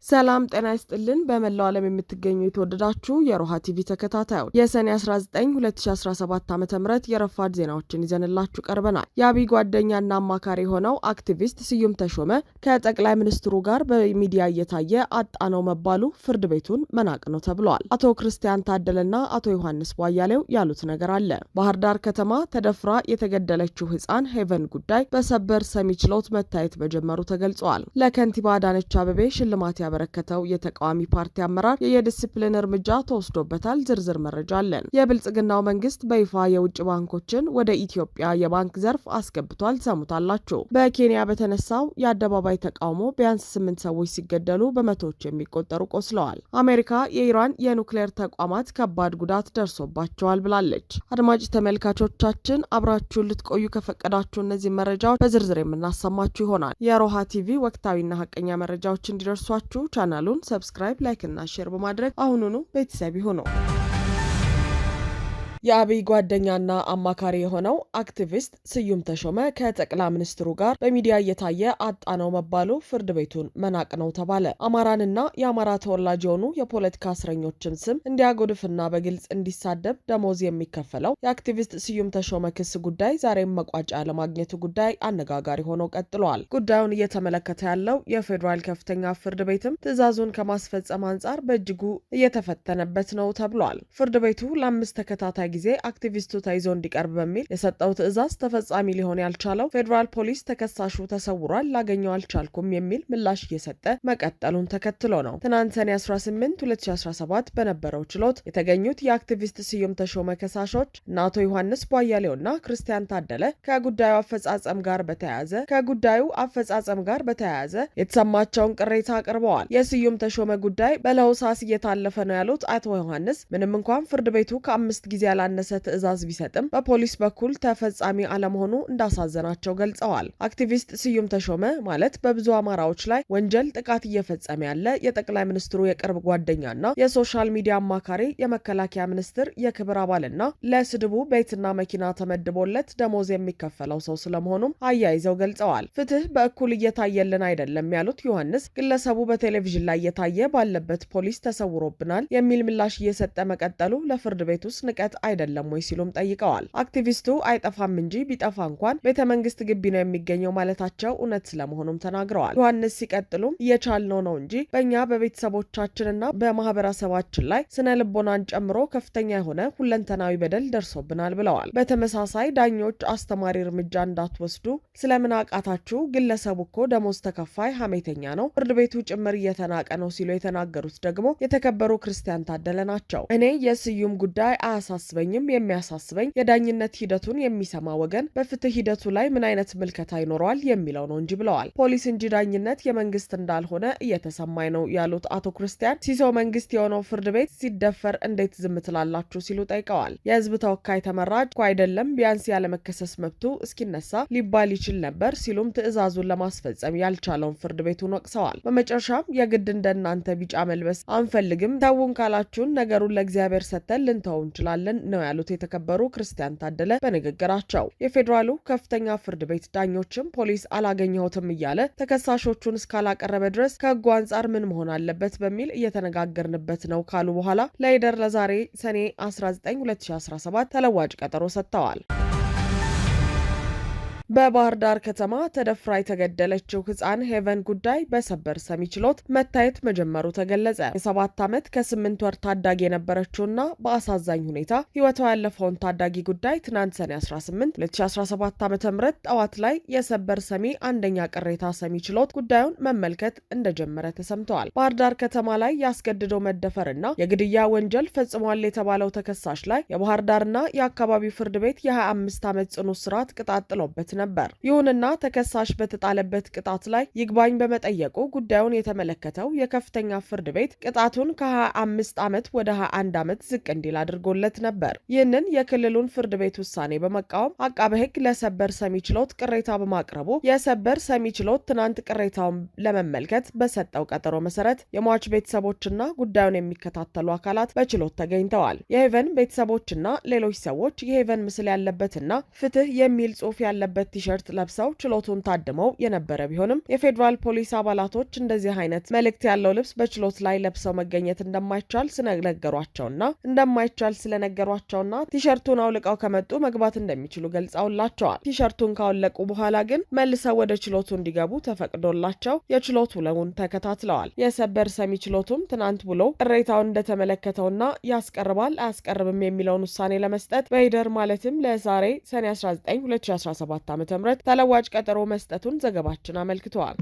ሰላም ጤና ይስጥልን በመላው ዓለም የምትገኙ የተወደዳችሁ የሮሃ ቲቪ ተከታታዮች የሰኔ 19 2017 ዓ.ም የረፋድ ዜናዎችን ይዘንላችሁ ቀርበናል። የአብይ ጓደኛና አማካሪ የሆነው አክቲቪስት ስዩም ተሾመ ከጠቅላይ ሚኒስትሩ ጋር በሚዲያ እየታየ አጣነው መባሉ ፍርድ ቤቱን መናቅ ነው ተብሏል። አቶ ክርስቲያን ታደለና አቶ ዮሐንስ ቧያሌው ያሉት ነገር አለ። ባህር ዳር ከተማ ተደፍራ የተገደለችው ህፃን ሄቨን ጉዳይ በሰበር ሰሚ ችሎት መታየት መጀመሩ ተገልጿል። ለከንቲባ አዳነች አቤቤ ሽልማት በረከተው የተቃዋሚ ፓርቲ አመራር የዲሲፕሊን እርምጃ ተወስዶበታል። ዝርዝር መረጃ አለን። የብልጽግናው መንግስት በይፋ የውጭ ባንኮችን ወደ ኢትዮጵያ የባንክ ዘርፍ አስገብቷል። ሰሙታላችሁ። በኬንያ በተነሳው የአደባባይ ተቃውሞ ቢያንስ 8 ሰዎች ሲገደሉ በመቶዎች የሚቆጠሩ ቆስለዋል። አሜሪካ የኢራን የኑክሌር ተቋማት ከባድ ጉዳት ደርሶባቸዋል ብላለች። አድማጭ ተመልካቾቻችን አብራችሁን ልትቆዩ ከፈቀዳችሁ እነዚህ መረጃዎች በዝርዝር የምናሰማችሁ ይሆናል። የሮሃ ቲቪ ወቅታዊና ሀቀኛ መረጃዎች እንዲደርሷችሁ ቻናሉን ሰብስክራይብ፣ ላይክ እና ሼር በማድረግ አሁኑኑ ቤተሰብ ይሁኑ። የአብይ ጓደኛና አማካሪ የሆነው አክቲቪስት ስዩም ተሾመ ከጠቅላይ ሚኒስትሩ ጋር በሚዲያ እየታየ አጣነው መባሉ ፍርድ ቤቱን መናቅ ነው ተባለ። አማራንና የአማራ ተወላጅ የሆኑ የፖለቲካ እስረኞችን ስም እንዲያጎድፍና በግልጽ እንዲሳደብ ደሞዝ የሚከፈለው የአክቲቪስት ስዩም ተሾመ ክስ ጉዳይ ዛሬም መቋጫ ለማግኘቱ ጉዳይ አነጋጋሪ ሆኖ ቀጥሏል። ጉዳዩን እየተመለከተ ያለው የፌዴራል ከፍተኛ ፍርድ ቤትም ትዕዛዙን ከማስፈጸም አንጻር በእጅጉ እየተፈተነበት ነው ተብሏል። ፍርድ ቤቱ ለ5 ተከታታይ ጊዜ አክቲቪስቱ ተይዞ እንዲቀርብ በሚል የሰጠው ትዕዛዝ ተፈጻሚ ሊሆን ያልቻለው ፌዴራል ፖሊስ ተከሳሹ ተሰውሯል፣ ላገኘው አልቻልኩም የሚል ምላሽ እየሰጠ መቀጠሉን ተከትሎ ነው። ትናንት ሰኔ 18 2017 በነበረው ችሎት የተገኙት የአክቲቪስት ስዩም ተሾመ ከሳሾች እና አቶ ዮሐንስ ቧያሌውና ክርስቲያን ታደለ ከጉዳዩ አፈጻጸም ጋር በተያያዘ የተሰማቸውን ቅሬታ አቅርበዋል። የስዩም ተሾመ ጉዳይ በለሆሳስ እየታለፈ ነው ያሉት አቶ ዮሐንስ ምንም እንኳን ፍርድ ቤቱ ከ5 ጊዜ ያላነሰ ትዕዛዝ ቢሰጥም በፖሊስ በኩል ተፈጻሚ አለመሆኑ እንዳሳዘናቸው ገልጸዋል። አክቲቪስት ስዩም ተሾመ ማለት በብዙ አማራዎች ላይ ወንጀል ጥቃት እየፈጸመ ያለ የጠቅላይ ሚኒስትሩ የቅርብ ጓደኛና የሶሻል ሚዲያ አማካሪ፣ የመከላከያ ሚኒስትር የክብር አባልና ለስድቡ ቤትና መኪና ተመድቦለት ደሞዝ የሚከፈለው ሰው ስለመሆኑም አያይዘው ገልጸዋል። ፍትህ በእኩል እየታየልን አይደለም ያሉት ዮሐንስ ግለሰቡ በቴሌቪዥን ላይ እየታየ ባለበት ፖሊስ ተሰውሮብናል የሚል ምላሽ እየሰጠ መቀጠሉ ለፍርድ ቤት ውስጥ ንቀት አይደለም ወይ ሲሉም ጠይቀዋል። አክቲቪስቱ አይጠፋም እንጂ ቢጠፋ እንኳን ቤተ መንግስት ግቢ ነው የሚገኘው ማለታቸው እውነት ስለመሆኑም ተናግረዋል። ዮሐንስ ሲቀጥሉም እየቻልነው ነው እንጂ በእኛ በቤተሰቦቻችንና በማህበረሰባችን ላይ ስነ ልቦናን ጨምሮ ከፍተኛ የሆነ ሁለንተናዊ በደል ደርሶብናል ብለዋል። በተመሳሳይ ዳኞች አስተማሪ እርምጃ እንዳትወስዱ ስለምን አቃታችሁ? ግለሰቡ እኮ ደሞዝ ተከፋይ ሀሜተኛ ነው፣ ፍርድ ቤቱ ጭምር እየተናቀ ነው ሲሉ የተናገሩት ደግሞ የተከበሩ ክርስቲያን ታደለ ናቸው። እኔ የስዩም ጉዳይ አያሳስበኝም። የሚያሳስበኝ የዳኝነት ሂደቱን የሚሰማ ወገን በፍትህ ሂደቱ ላይ ምን አይነት ምልከታ ይኖረዋል የሚለው ነው እንጂ ብለዋል። ፖሊስ እንጂ ዳኝነት የመንግስት እንዳልሆነ እየተሰማኝ ነው ያሉት አቶ ክርስቲያን ሲሶ መንግስት የሆነው ፍርድ ቤት ሲደፈር እንዴት ዝም ትላላችሁ ሲሉ ጠይቀዋል። የህዝብ ተወካይ ተመራጭ እኮ አይደለም፣ ቢያንስ ያለመከሰስ መብቱ እስኪነሳ ሊባል ይችል ነበር ሲሉም ትዕዛዙን ለማስፈጸም ያልቻለውን ፍርድ ቤቱን ወቅሰዋል። በመጨረሻም የግድ እንደናንተ ቢጫ መልበስ አንፈልግም፣ ተውን ካላችሁን ነገሩን ለእግዚአብሔር ሰጥተን ልንተው እንችላለን ነው ያሉት የተከበሩ ክርስቲያን ታደለ በንግግራቸው። የፌዴራሉ ከፍተኛ ፍርድ ቤት ዳኞችም ፖሊስ አላገኘሁትም እያለ ተከሳሾቹን እስካላቀረበ ድረስ ከህጉ አንጻር ምን መሆን አለበት በሚል እየተነጋገርንበት ነው ካሉ በኋላ ለይደር ለዛሬ ሰኔ 19 2017 ተለዋጭ ቀጠሮ ሰጥተዋል። በባህር ዳር ከተማ ተደፍራ የተገደለችው ህፃን ሄቨን ጉዳይ በሰበር ሰሚ ችሎት መታየት መጀመሩ ተገለጸ። የ7 ዓመት ከ8 ወር ታዳጊ የነበረችውና በአሳዛኝ ሁኔታ ህይወቷ ያለፈውን ታዳጊ ጉዳይ ትናንት ሰኔ 18 2017 ዓ.ም ጠዋት ላይ የሰበር ሰሚ አንደኛ ቅሬታ ሰሚ ችሎት ጉዳዩን መመልከት እንደጀመረ ተሰምተዋል። ባህር ዳር ከተማ ላይ ያስገድዶ መደፈርና የግድያ ወንጀል ፈጽሟል የተባለው ተከሳሽ ላይ የባህር ዳርና የአካባቢው ፍርድ ቤት የ25 ዓመት ጽኑ እስራት ቅጣት ጥሎበት ነበር። ይሁንና ተከሳሽ በተጣለበት ቅጣት ላይ ይግባኝ በመጠየቁ ጉዳዩን የተመለከተው የከፍተኛ ፍርድ ቤት ቅጣቱን ከ25 ዓመት ወደ 21 ዓመት ዝቅ እንዲል አድርጎለት ነበር። ይህንን የክልሉን ፍርድ ቤት ውሳኔ በመቃወም አቃቤ ሕግ ለሰበር ሰሚ ችሎት ቅሬታ በማቅረቡ የሰበር ሰሚ ችሎት ትናንት ቅሬታውን ለመመልከት በሰጠው ቀጠሮ መሰረት የሟች ቤተሰቦችና ጉዳዩን የሚከታተሉ አካላት በችሎት ተገኝተዋል። የሄቨን ቤተሰቦችና ሌሎች ሰዎች የሄቨን ምስል ያለበትና ፍትህ የሚል ጽሑፍ ያለበት አይነት ቲሸርት ለብሰው ችሎቱን ታድመው የነበረ ቢሆንም የፌዴራል ፖሊስ አባላቶች እንደዚህ አይነት መልእክት ያለው ልብስ በችሎት ላይ ለብሰው መገኘት እንደማይቻል ስለነገሯቸውና ቲሸርቱን አውልቀው ከመጡ መግባት እንደሚችሉ ገልጸውላቸዋል። ቲሸርቱን ካወለቁ በኋላ ግን መልሰው ወደ ችሎቱ እንዲገቡ ተፈቅዶላቸው የችሎት ውለውን ተከታትለዋል። የሰበር ሰሚ ችሎቱም ትናንት ውሎ ቅሬታውን እንደተመለከተውና ያስቀርባል አያስቀርብም የሚለውን ውሳኔ ለመስጠት በሂደር ማለትም ለዛሬ ሰኔ 19 2017 ዓ.ም ተለዋጭ ቀጠሮ መስጠቱን ዘገባችን አመልክተዋል።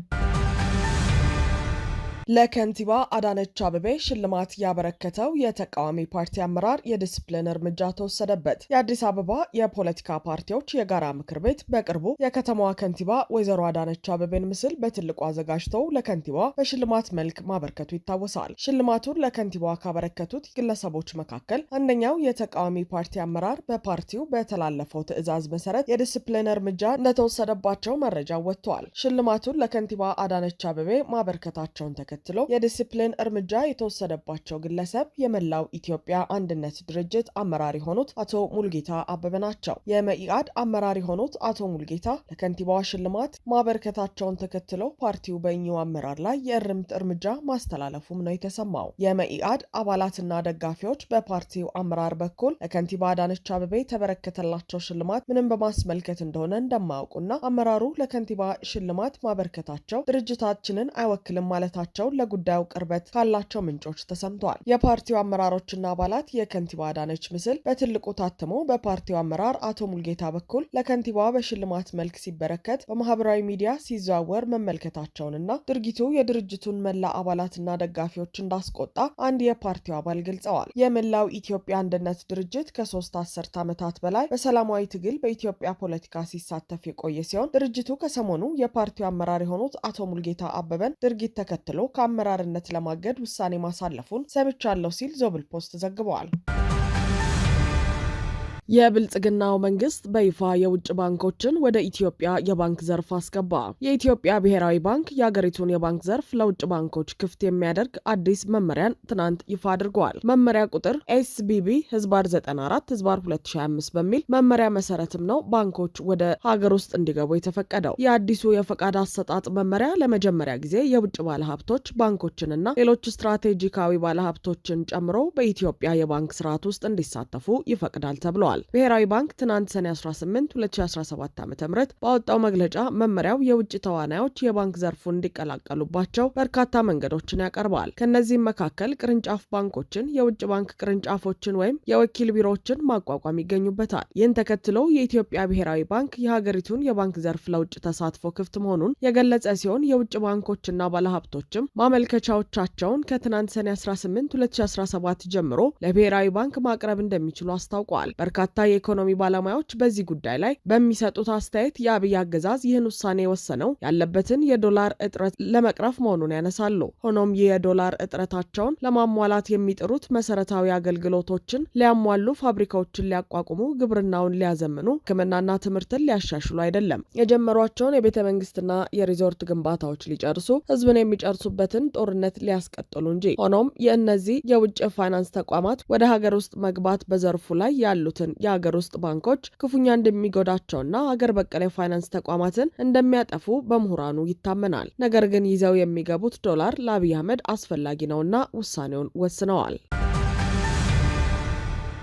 ለከንቲባ አዳነች አቤቤ ሽልማት ያበረከተው የተቃዋሚ ፓርቲ አመራር የዲስፕሊን እርምጃ ተወሰደበት። የአዲስ አበባ የፖለቲካ ፓርቲዎች የጋራ ምክር ቤት በቅርቡ የከተማዋ ከንቲባ ወይዘሮ አዳነች አቤቤን ምስል በትልቁ አዘጋጅተው ለከንቲባ በሽልማት መልክ ማበርከቱ ይታወሳል። ሽልማቱን ለከንቲባዋ ካበረከቱት ግለሰቦች መካከል አንደኛው የተቃዋሚ ፓርቲ አመራር በፓርቲው በተላለፈው ትዕዛዝ መሰረት የዲስፕሊን እርምጃ እንደተወሰደባቸው መረጃ ወጥቷል። ሽልማቱን ለከንቲባ አዳነች አቤቤ ማበርከታቸውን ተከትሎ የዲሲፕሊን እርምጃ የተወሰደባቸው ግለሰብ የመላው ኢትዮጵያ አንድነት ድርጅት አመራር የሆኑት አቶ ሙልጌታ አበበ ናቸው። የመኢአድ አመራር የሆኑት አቶ ሙልጌታ ለከንቲባዋ ሽልማት ማበርከታቸውን ተከትሎ ፓርቲው በእኚሁ አመራር ላይ የእርምት እርምጃ ማስተላለፉም ነው የተሰማው። የመኢአድ አባላትና ደጋፊዎች በፓርቲው አመራር በኩል ለከንቲባ አዳነች አቤቤ የተበረከተላቸው ሽልማት ምንም በማስመልከት እንደሆነ እንደማያውቁና አመራሩ ለከንቲባ ሽልማት ማበርከታቸው ድርጅታችንን አይወክልም ማለታቸው ለጉዳዩ ቅርበት ካላቸው ምንጮች ተሰምቷል። የፓርቲው አመራሮችና አባላት የከንቲባ አዳነች ምስል በትልቁ ታትሞ በፓርቲው አመራር አቶ ሙልጌታ በኩል ለከንቲባ በሽልማት መልክ ሲበረከት በማህበራዊ ሚዲያ ሲዘዋወር መመልከታቸውንና ድርጊቱ የድርጅቱን መላ አባላትና ደጋፊዎች እንዳስቆጣ አንድ የፓርቲው አባል ገልጸዋል። የመላው ኢትዮጵያ አንድነት ድርጅት ከ3 አስርት ዓመታት በላይ በሰላማዊ ትግል በኢትዮጵያ ፖለቲካ ሲሳተፍ የቆየ ሲሆን ድርጅቱ ከሰሞኑ የፓርቲው አመራር የሆኑት አቶ ሙልጌታ አበበን ድርጊት ተከትሎ ከአመራርነት ለማገድ ውሳኔ ማሳለፉን ሰምቻለሁ ሲል ዞብል ፖስት ዘግበዋል። የብልጽግናው መንግስት በይፋ የውጭ ባንኮችን ወደ ኢትዮጵያ የባንክ ዘርፍ አስገባ። የኢትዮጵያ ብሔራዊ ባንክ የአገሪቱን የባንክ ዘርፍ ለውጭ ባንኮች ክፍት የሚያደርግ አዲስ መመሪያን ትናንት ይፋ አድርገዋል። መመሪያ ቁጥር SBB/94/2025 በሚል መመሪያ መሰረትም ነው ባንኮች ወደ ሀገር ውስጥ እንዲገቡ የተፈቀደው። የአዲሱ የፈቃድ አሰጣጥ መመሪያ ለመጀመሪያ ጊዜ የውጭ ባለሀብቶች ባንኮችንና ሌሎች ስትራቴጂካዊ ባለሀብቶችን ጨምሮ በኢትዮጵያ የባንክ ስርዓት ውስጥ እንዲሳተፉ ይፈቅዳል ተብለዋል። ብሔራዊ ባንክ ትናንት ሰኔ 18 2017 ዓ.ም ባወጣው መግለጫ መመሪያው የውጭ ተዋናዮች የባንክ ዘርፉን እንዲቀላቀሉባቸው በርካታ መንገዶችን ያቀርባል። ከነዚህም መካከል ቅርንጫፍ ባንኮችን፣ የውጭ ባንክ ቅርንጫፎችን ወይም የወኪል ቢሮዎችን ማቋቋም ይገኙበታል። ይህን ተከትሎ የኢትዮጵያ ብሔራዊ ባንክ የሀገሪቱን የባንክ ዘርፍ ለውጭ ተሳትፎ ክፍት መሆኑን የገለጸ ሲሆን የውጭ ባንኮችና ባለሀብቶችም ማመልከቻዎቻቸውን ከትናንት ሰኔ 18 2017 ጀምሮ ለብሔራዊ ባንክ ማቅረብ እንደሚችሉ አስታውቋል። በርካታ የኢኮኖሚ ባለሙያዎች በዚህ ጉዳይ ላይ በሚሰጡት አስተያየት የአብይ አገዛዝ ይህን ውሳኔ የወሰነው ያለበትን የዶላር እጥረት ለመቅረፍ መሆኑን ያነሳሉ። ሆኖም ይህ የዶላር እጥረታቸውን ለማሟላት የሚጥሩት መሰረታዊ አገልግሎቶችን ሊያሟሉ፣ ፋብሪካዎችን ሊያቋቁሙ፣ ግብርናውን ሊያዘምኑ፣ ሕክምናና ትምህርትን ሊያሻሽሉ አይደለም። የጀመሯቸውን የቤተ መንግስትና የሪዞርት ግንባታዎች ሊጨርሱ፣ ህዝብን የሚጨርሱበትን ጦርነት ሊያስቀጥሉ እንጂ። ሆኖም የእነዚህ የውጭ ፋይናንስ ተቋማት ወደ ሀገር ውስጥ መግባት በዘርፉ ላይ ያሉትን የሀገር ውስጥ ባንኮች ክፉኛ እንደሚጎዳቸውና ሀገር በቀል የፋይናንስ ተቋማትን እንደሚያጠፉ በምሁራኑ ይታመናል። ነገር ግን ይዘው የሚገቡት ዶላር ለአብይ አህመድ አስፈላጊ ነውና ውሳኔውን ወስነዋል።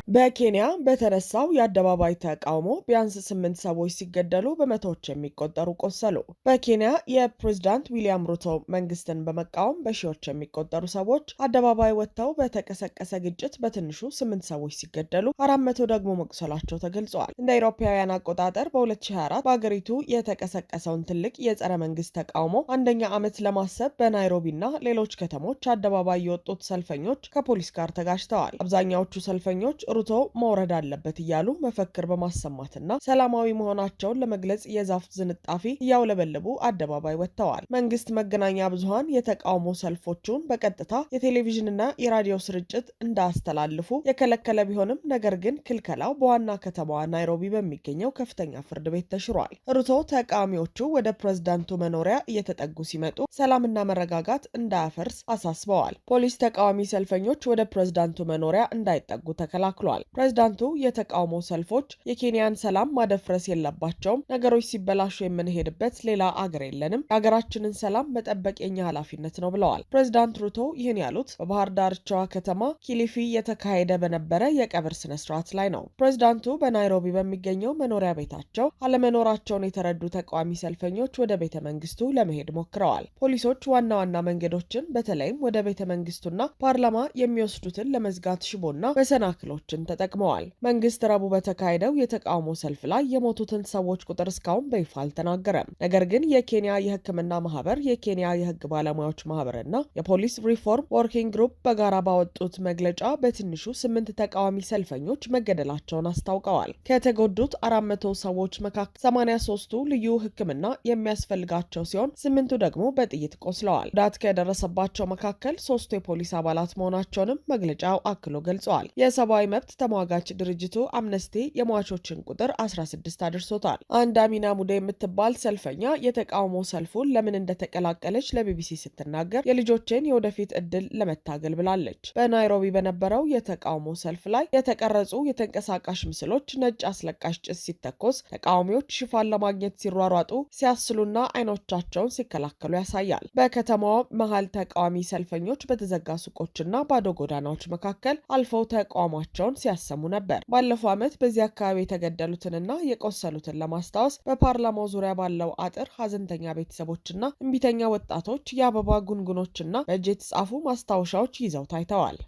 በኬንያ በተነሳው የአደባባይ ተቃውሞ ቢያንስ 8 ሰዎች ሲገደሉ በመቶዎች የሚቆጠሩ ቆሰሉ። በኬንያ የፕሬዝዳንት ዊሊያም ሩቶ መንግስትን በመቃወም በሺዎች የሚቆጠሩ ሰዎች አደባባይ ወጥተው በተቀሰቀሰ ግጭት በትንሹ 8 ሰዎች ሲገደሉ 400 ደግሞ መቁሰላቸው ተገልጸዋል። እንደ አውሮፓውያን አቆጣጠር በ2024 በአገሪቱ የተቀሰቀሰውን ትልቅ የጸረ መንግስት ተቃውሞ አንደኛ ዓመት ለማሰብ በናይሮቢና ሌሎች ከተሞች አደባባይ የወጡት ሰልፈኞች ከፖሊስ ጋር ተጋጭተዋል። አብዛኛዎቹ ሰልፈኞች ሩቶ መውረድ አለበት እያሉ መፈክር በማሰማትና ሰላማዊ መሆናቸውን ለመግለጽ የዛፍ ዝንጣፊ እያውለበለቡ አደባባይ ወጥተዋል። መንግስት መገናኛ ብዙሃን የተቃውሞ ሰልፎቹን በቀጥታ የቴሌቪዥንና የራዲዮ ስርጭት እንዳያስተላልፉ የከለከለ ቢሆንም ነገር ግን ክልከላው በዋና ከተማዋ ናይሮቢ በሚገኘው ከፍተኛ ፍርድ ቤት ተሽሯል። ሩቶ ተቃዋሚዎቹ ወደ ፕሬዝዳንቱ መኖሪያ እየተጠጉ ሲመጡ ሰላምና መረጋጋት እንዳያፈርስ አሳስበዋል። ፖሊስ ተቃዋሚ ሰልፈኞች ወደ ፕሬዝዳንቱ መኖሪያ እንዳይጠጉ ተከላክሏል። አክሏል። ፕሬዝዳንቱ የተቃውሞ ሰልፎች የኬንያን ሰላም ማደፍረስ የለባቸውም፣ ነገሮች ሲበላሹ የምንሄድበት ሌላ አገር የለንም፣ የሀገራችንን ሰላም መጠበቅ የኛ ኃላፊነት ነው ብለዋል። ፕሬዝዳንት ሩቶ ይህን ያሉት በባህር ዳርቻዋ ከተማ ኪሊፊ የተካሄደ በነበረ የቀብር ስነስርዓት ላይ ነው። ፕሬዝዳንቱ በናይሮቢ በሚገኘው መኖሪያ ቤታቸው አለመኖራቸውን የተረዱ ተቃዋሚ ሰልፈኞች ወደ ቤተ መንግስቱ ለመሄድ ሞክረዋል። ፖሊሶች ዋና ዋና መንገዶችን በተለይም ወደ ቤተ መንግስቱና ፓርላማ የሚወስዱትን ለመዝጋት ሽቦና መሰናክሎችን ተጠቅመዋል። መንግስት ረቡዕ በተካሄደው የተቃውሞ ሰልፍ ላይ የሞቱትን ሰዎች ቁጥር እስካሁን በይፋ አልተናገረም። ነገር ግን የኬንያ የሕክምና ማህበር፣ የኬንያ የህግ ባለሙያዎች ማህበርና የፖሊስ ሪፎርም ወርኪንግ ግሩፕ በጋራ ባወጡት መግለጫ በትንሹ 8 ተቃዋሚ ሰልፈኞች መገደላቸውን አስታውቀዋል። ከተጎዱት 400 ሰዎች መካከል 83ቱ ልዩ ሕክምና የሚያስፈልጋቸው ሲሆን 8ቱ ደግሞ በጥይት ቆስለዋል። ጉዳት ከደረሰባቸው መካከል 3ቱ የፖሊስ አባላት መሆናቸውንም መግለጫው አክሎ ገልጸዋል። የሰብአዊ መብት ተሟጋች ድርጅቱ አምነስቲ የሟቾችን ቁጥር 16 አድርሶታል። አንድ አሚና ሙዴ የምትባል ሰልፈኛ የተቃውሞ ሰልፉን ለምን እንደተቀላቀለች ለቢቢሲ ስትናገር የልጆችን የወደፊት እድል ለመታገል ብላለች። በናይሮቢ በነበረው የተቃውሞ ሰልፍ ላይ የተቀረጹ የተንቀሳቃሽ ምስሎች ነጭ አስለቃሽ ጭስ ሲተኮስ፣ ተቃዋሚዎች ሽፋን ለማግኘት ሲሯሯጡ፣ ሲያስሉና አይኖቻቸውን ሲከላከሉ ያሳያል። በከተማዋ መሃል ተቃዋሚ ሰልፈኞች በተዘጋ ሱቆችና ባዶ ጎዳናዎች መካከል አልፈው ተቃውሟቸውን ሲያሰሙ ነበር። ባለፈው ዓመት በዚህ አካባቢ የተገደሉትንና የቆሰሉትን ለማስታወስ በፓርላማው ዙሪያ ባለው አጥር ሀዘንተኛ ቤተሰቦችና እምቢተኛ ወጣቶች የአበባ ጉንጉኖችና በእጅ የተጻፉ ማስታወሻዎች ይዘው ታይተዋል።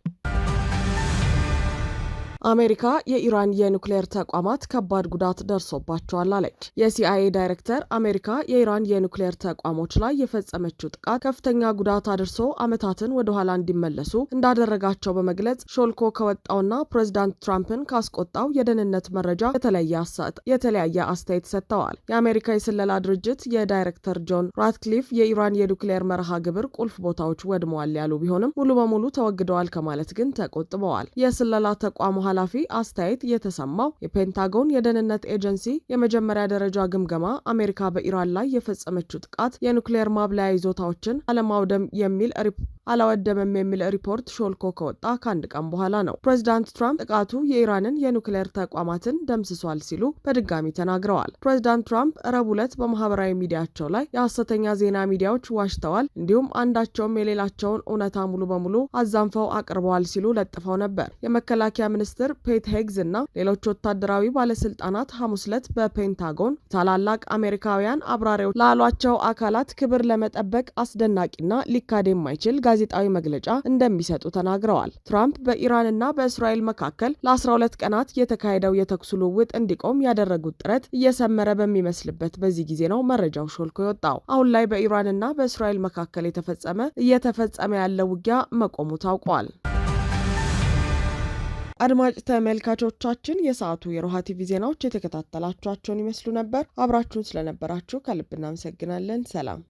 አሜሪካ የኢራን የኒውክሌር ተቋማት ከባድ ጉዳት ደርሶባቸዋል አለች። የሲአይኤ ዳይሬክተር አሜሪካ የኢራን የኒውክሌር ተቋሞች ላይ የፈጸመችው ጥቃት ከፍተኛ ጉዳት አድርሶ ዓመታትን ወደኋላ እንዲመለሱ እንዳደረጋቸው በመግለጽ ሾልኮ ከወጣውና ፕሬዚዳንት ትራምፕን ካስቆጣው የደህንነት መረጃ የተለያየ አስተያየት ሰጥተዋል። የአሜሪካ የስለላ ድርጅት የዳይሬክተር ጆን ራትክሊፍ የኢራን የኒውክሌር መርሃ ግብር ቁልፍ ቦታዎች ወድመዋል ያሉ ቢሆንም ሙሉ በሙሉ ተወግደዋል ከማለት ግን ተቆጥበዋል። የስለላ ተቋሙ ኃላፊ አስተያየት የተሰማው የፔንታጎን የደህንነት ኤጀንሲ የመጀመሪያ ደረጃ ግምገማ አሜሪካ በኢራን ላይ የፈጸመችው ጥቃት የኒውክሌር ማብላያ ይዞታዎችን አላወደመም የሚል ሪፖርት ሾልኮ ከወጣ ከአንድ ቀን በኋላ ነው። ፕሬዚዳንት ትራምፕ ጥቃቱ የኢራንን የኒውክሌር ተቋማትን ደምስሷል ሲሉ በድጋሚ ተናግረዋል። ፕሬዚዳንት ትራምፕ ረቡዕ ዕለት በማህበራዊ ሚዲያቸው ላይ የሐሰተኛ ዜና ሚዲያዎች ዋሽተዋል፣ እንዲሁም አንዳቸውም የሌላቸውን እውነታ ሙሉ በሙሉ አዛንፈው አቅርበዋል ሲሉ ለጥፈው ነበር። የመከላከያ ሚኒስትር ፔት ሄግዝ እና ሌሎች ወታደራዊ ባለስልጣናት ሐሙስ ዕለት በፔንታጎን ታላላቅ አሜሪካውያን አብራሪዎች ላሏቸው አካላት ክብር ለመጠበቅ አስደናቂና ሊካድ የማይችል ጋዜጣዊ መግለጫ እንደሚሰጡ ተናግረዋል። ትራምፕ በኢራንና በእስራኤል መካከል ለ12 ቀናት የተካሄደው የተኩስ ልውውጥ እንዲቆም ያደረጉት ጥረት እየሰመረ በሚመስልበት በዚህ ጊዜ ነው መረጃው ሾልኮ የወጣው። አሁን ላይ በኢራንና በእስራኤል መካከል እየተፈጸመ ያለው ውጊያ መቆሙ ታውቋል። አድማጭ ተመልካቾቻችን የሰዓቱ የሮሃ ቲቪ ዜናዎች የተከታተላችኋቸውን ይመስሉ ነበር። አብራችሁን ስለነበራችሁ ከልብ እናመሰግናለን። ሰላም።